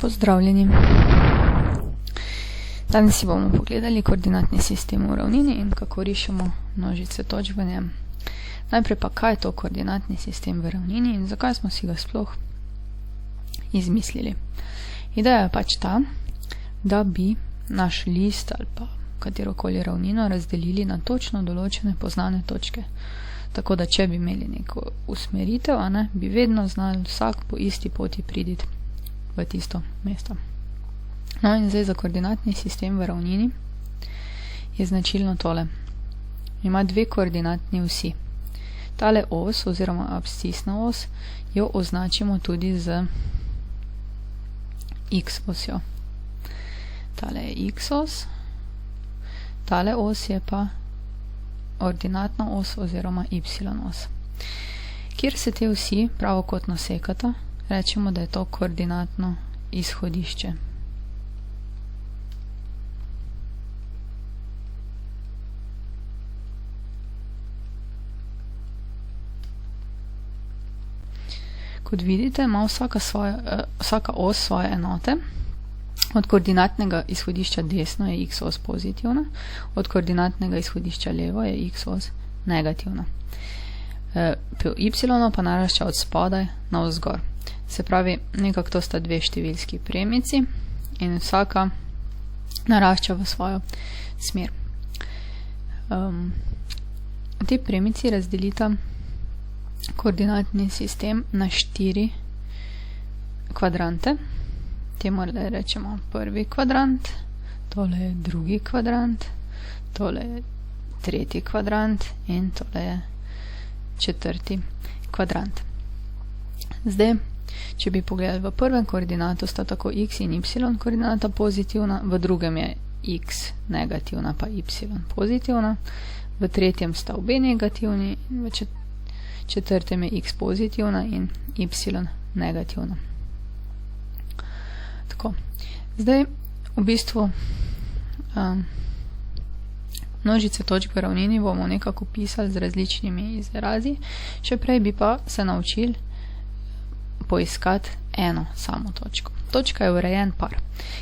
Pozdravljeni. Danes si bomo pogledali koordinatni sistem v ravnini in kako rišemo množice točk v njem. Najprej pa, kaj je to koordinatni sistem v ravnini in zakaj smo si ga sploh izmislili. Ideja je pač ta, da bi naš list ali pa katerokoli ravnino razdelili na točno določene poznane točke. Tako da, če bi imeli neko usmeritev, bi vedno znali vsak po isti poti priti v tisto mesto. No in zdaj za koordinatni sistem v ravnini je značilno tole. Ima dve koordinatni osi. Tale os oziroma abscisna os jo označimo tudi z x osjo. Tale je x os, tale os je pa ordinatna os oziroma y os. Kjer se te osi pravokotno sekata, rečemo, da je to koordinatno izhodišče. Kot vidite, ima vsaka os svoje enote. Od koordinatnega izhodišča desno je x os pozitivna, od koordinatnega izhodišča levo je x os negativna. Y pa narašča od spodaj navzgor. Se pravi, nekako to sta dve številski premici in vsaka narašča v svojo smer. Te premici razdelita koordinatni sistem na 4 kvadrante. Temu rečemo prvi kvadrant, tole je drugi kvadrant, tole je tretji kvadrant in tole je četrti kvadrant. Zdaj, če bi pogledali v prvem koordinatu, sta tako x in y koordinata pozitivna, v drugem je x negativna pa y pozitivna, v tretjem sta obe negativni in v četrtem je x pozitivna in y negativna. Tako. Zdaj, v bistvu množice točk v ravnini bomo nekako pisali z različnimi izrazi, še prej bi pa se naučili poiskati eno samo točko. Točka je urejen par,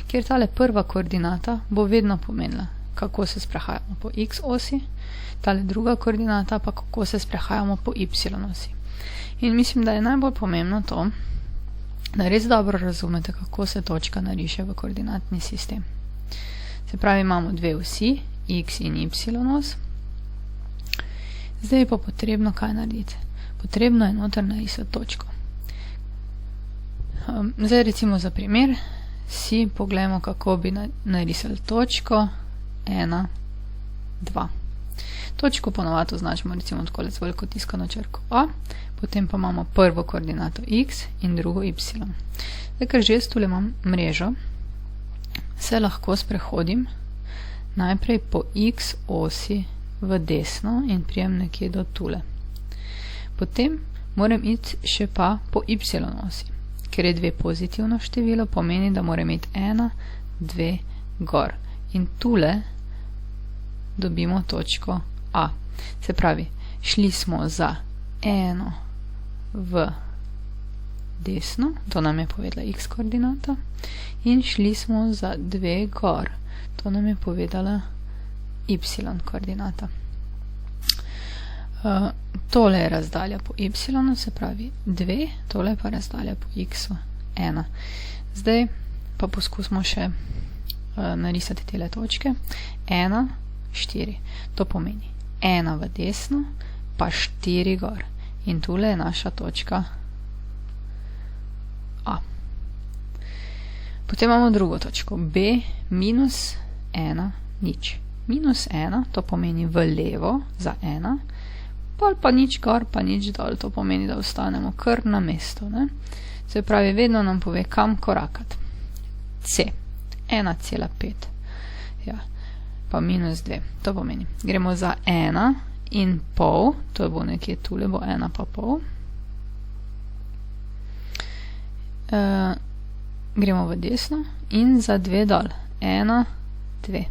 kjer tale prva koordinata bo vedno pomenila, kako se sprehajamo po x osi, tale druga koordinata pa kako se sprehajamo po y osi. In mislim, da je najbolj pomembno to, da res dobro razumete, kako se točka nariše v koordinatni sistem. Se pravi, imamo dve osi, x in y os. Zdaj je pa potrebno kaj narediti? Potrebno je noter narisati točko. Zdaj recimo za primer si pogledamo, kako bi narisali točko 1, 2. Točko ponovadi označimo recimo takole z veliko tiskano črko A, potem pa imamo prvo koordinato x in drugo y. Zdaj, ker že tule imam mrežo, se lahko sprehodim najprej po x osi v desno in prijem nekje do tule. Potem moram iti še pa po y osi. Ker je 2 pozitivno število, pomeni, da moram imeti 1, 2 gor. In tule dobimo točko A. Se pravi, šli smo za 1 v desno, to nam je povedala x koordinata, in šli smo za 2 gor, to nam je povedala y koordinata. Tole je razdalja po y, se pravi 2, tole pa razdalja po x 1. Zdaj pa poskusimo še narisati tele točke. 1, 4. To pomeni 1 v desno, pa 4 gor. In tule je naša točka A. Potem imamo drugo točko. B minus 1, nič. Minus 1, to pomeni v levo za 1, pa nič gor, pa nič dol, to pomeni, da ostanemo kar na mestu. Se pravi, vedno nam pove, kam korakati. C, 1,5. Ja, pa minus 2, to pomeni. Gremo za 1 in pol, to bo nekje tule, bo 1 pa pol. Gremo v desno in za 2 dol. 1, 2.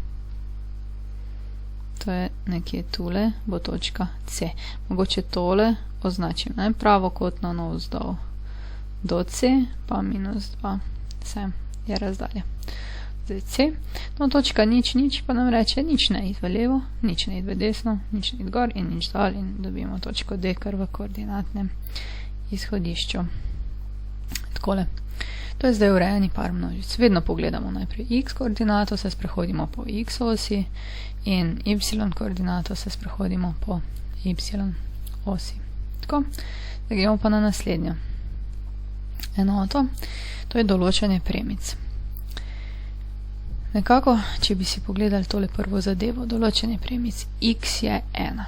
To je nekje tule, bo točka C. Mogoče tole označim pravokotno navzdol do C, pa minus 2, sem. je razdalja. Zdaj C. No, točka nič, nič pa nam reče, nič ne id v levo, nič ne id v desno, nič ne id gor in nič dol in dobimo točko D kar v koordinatnem izhodišču. Takole. To je zdaj urejeni par množic. Vedno pogledamo najprej x koordinato, se sprehodimo po x osi in y koordinato se sprehodimo po y osi. Tako, da gremo pa na naslednjo enoto. To je določanje premic. Nekako, če bi si pogledali tole prvo zadevo, določanje premic, x je 1.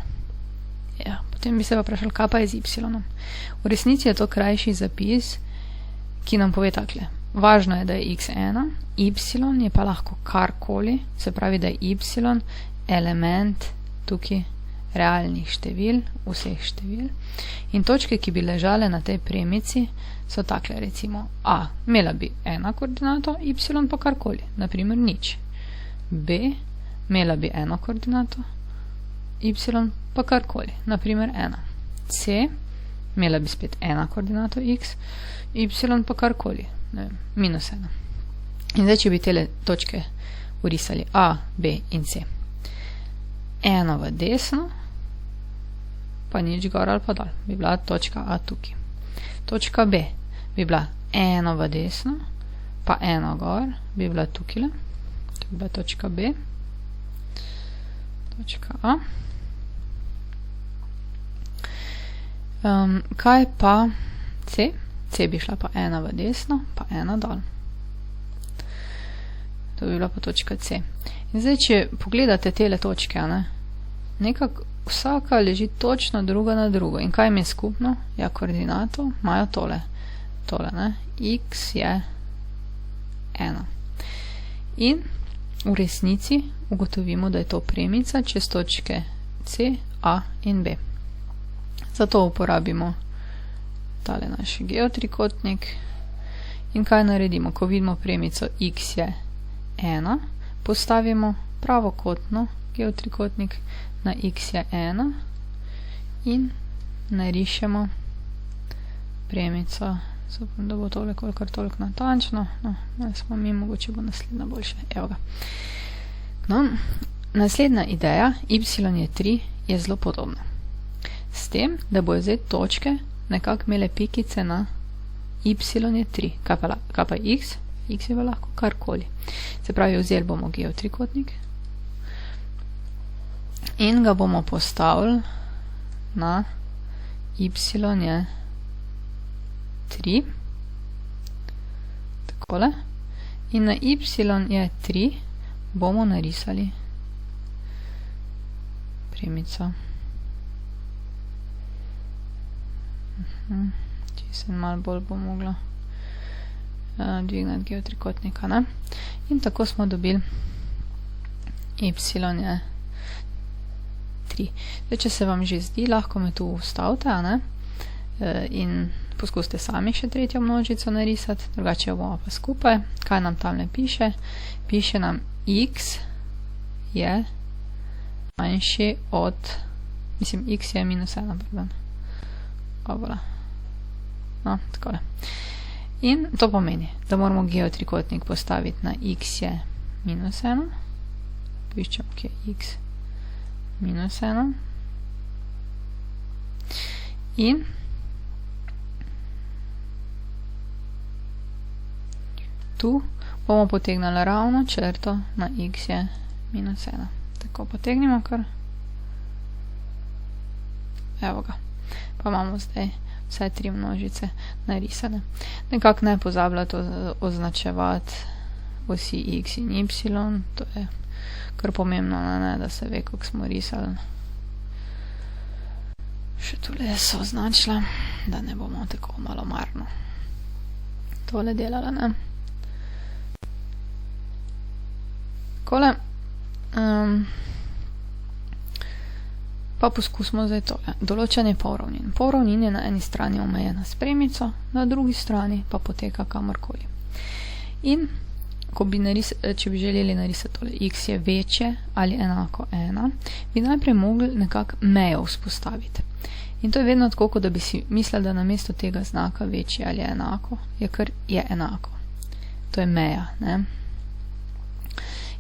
Ja, potem bi se pa vprašali, kaj pa je z y. V resnici je to krajši zapis, ki nam pove takle. Važno je, da je x 1, y je pa lahko karkoli, se pravi, da je y element tukaj realnih števil, vseh števil. In točke, ki bi ležale na tej premici, so takle, recimo A, imela bi 1 koordinato, y pa karkoli, naprimer nič. B, imela bi 1 koordinato, y pa karkoli, naprimer 1. C, imela bi spet 1 koordinato x, y pa karkoli, ne vem, minus 1. In zdaj, če bi tele točke urisali A, B in C. Eno v desno, pa nič gor ali pa dol, bi bila točka A tukaj. Točka B bi bila 1 v desno, pa 1 gor, bi bila tukaj. To bi bila točka B. Točka A. Kaj pa C? C bi šla pa 1 v desno, pa 1 dol. To bi bila pa točka C. In zdaj, če pogledate tele točke, nekako vsaka leži točno druga na drugo. In kaj mi je skupno? Ja, koordinato imajo tole. X je 1. In v resnici ugotovimo, da je to premica čez točke C, A in B. Zato uporabimo tale naš geotrikotnik. In kaj naredimo? Ko vidimo premico x je 1, postavimo pravokotno geotrikotnik na x je 1 in narišemo premico. Upam, da bo tole kolikor toliko natančno. No, smo mi, mogoče bo naslednja boljša. Evo ga. No, naslednja ideja, y je 3, je zelo podobna. S tem, da bojo zdaj točke nekako imele pikice na y je 3. Kaj pa x? X je pa lahko karkoli. Se pravi, vzeli bomo geotrikotnik in ga bomo postavili na y je 3. Takole. In na y je 3 bomo narisali premico. Če se malo bolj bo mogla dvignati geotrikotnika, ne? In tako smo dobili y je 3. Zdaj, če se vam že zdi, lahko me tu ustavite, in poskusite sami še tretjo množico narisati, drugače jo bomo pa skupaj. Kaj nam tam ne piše? Piše nam x je manjši od, mislim, x je minus 1, pardon. Ovola. No, takole. In to pomeni, da moramo geotrikotnik postaviti na x je minus 1. Poiščemo, kje je x minus 1. In tu bomo potegnili ravno črto na x je minus 1. Tako potegnimo kar. Evo ga. Pa imamo zdaj vse 3 množice narisane. Nekako ne pozabljati označevati osi x in y. To je kar pomembno, da se ve, kako smo risali. Še tole so označila, da ne bomo tako malomarno tole delala, ne. Takole. Pa poskusimo zdaj tole. Določanje polravnin. Polravnin je na eni strani omejena s premico, na drugi strani pa poteka kamorkoli. In če bi želeli narisati tole, x je večje ali enako 1, bi najprej mogli nekako mejo vzpostaviti. In to je vedno tako, kot da bi si mislili, da namesto tega znaka večje ali enako, je kar je enako. To je meja, ne.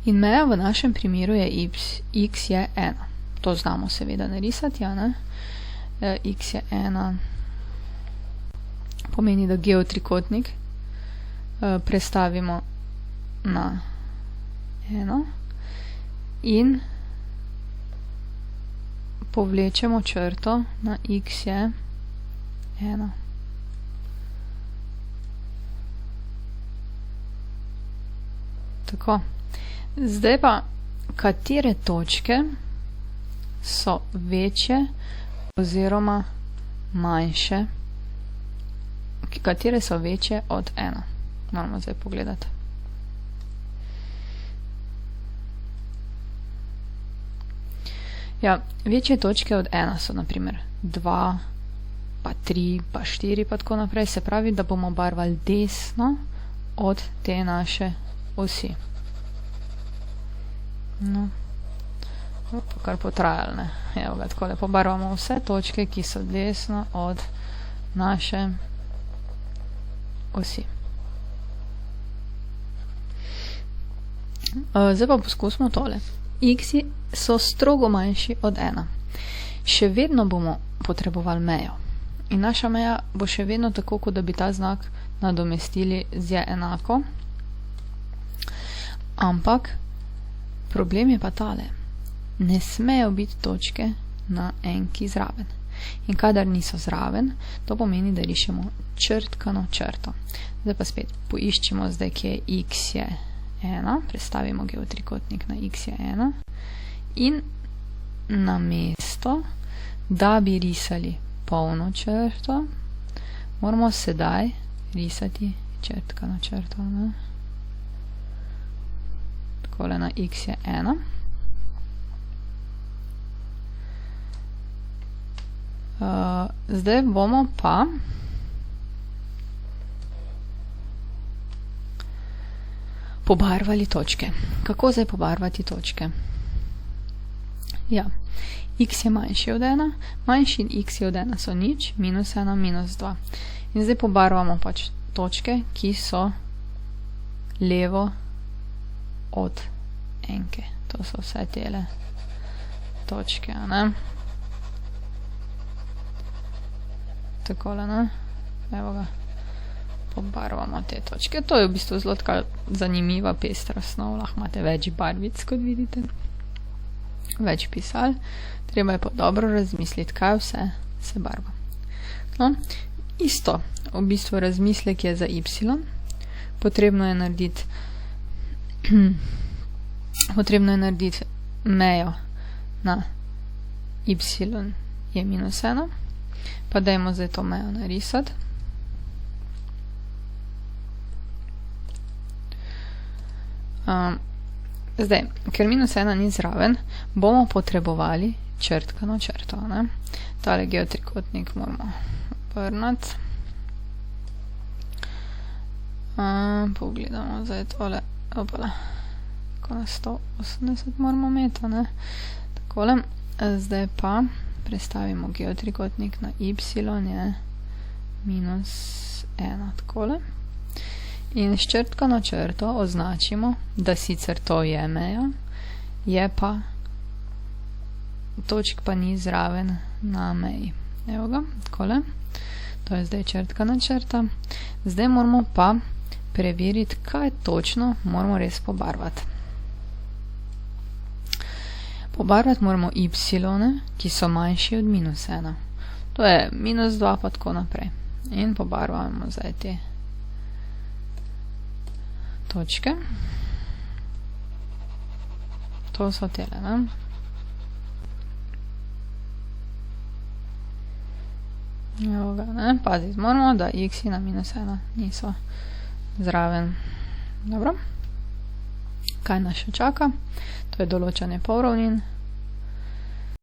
In meja v našem primeru je x je 1. To znamo seveda narisati, ja, ne. X je 1 pomeni, da geotrikotnik prestavimo na 1 in povlečemo črto na x je 1. Tako. Zdaj pa, katere točke so večje oziroma manjše, katere so večje od 1. Moramo zdaj pogledati. Ja, večje točke od 1 so naprimer 2, pa 3, pa 4, pa tako naprej. Se pravi, da bomo barvali desno od te naše osi. No, pa kar potrajali, ne. Evo ga, takole pobarvamo vse točke, ki so desno od naše osi. Zdaj pa poskusimo tole. X so strogo manjši od 1. Še vedno bomo potrebovali mejo. In naša meja bo še vedno tako, kot da bi ta znak nadomestili z je enako. Ampak problem je pa tale. Ne smejo biti točke na enki zraven. In kadar niso zraven, to pomeni, da rišemo črtkano črto. Zdaj pa spet poiščimo zdaj, kje je x je 1. Prestavimo geotrikotnik na x je 1. In namesto, da bi risali polno črto, moramo sedaj risati črtkano črto, ne. Takole na x je 1. Zdaj bomo pa pobarvali točke. Kako zdaj pobarvati točke? Ja, x je manjši od 1, manjši in x je od 1 so nič, minus 1, minus 2. In zdaj pobarvamo pač točke, ki so levo od enke. To so vse tele točke, ne. Takole, ne. Evo ga. Pobarvamo te točke. To je v bistvu zelo taka zanimiva pestra snov. Lahko imate več barvic, kot vidite. Več pisal. Treba je pa dobro razmisliti, kaj vse se barva. No, isto. V bistvu razmislek je za y. Potrebno je narediti mejo na y je minus 1. Pa dajmo zdaj to mejo narisati. Zdaj, ker minus 1 ni zraven, bomo potrebovali črtkano črto, ne. Tale geotrikotnik moramo obrniti. Pogledamo zdaj tole. Opala. Tako na 180 moramo imeti, ne. Takole. Zdaj pa prestavimo geotrikotnik na y je minus 1. Takole. In s črtkano črto označimo, da sicer to je meja, je pa točk pa ni zraven na meji. Evo ga, takole. To je zdaj črtkana črta. Zdaj moramo pa preveriti, kaj točno moramo res pobarvati. Pobarvati moramo y, ki so manjši od minus 1. To je minus 2 pa tako naprej. In pobarvamo zdaj te točke. To so tele, ne. Evo ga, ne. Paziti moramo, da x na minus 1 niso zraven. Dobro. Kaj nas še čaka? To je določanje polravnin.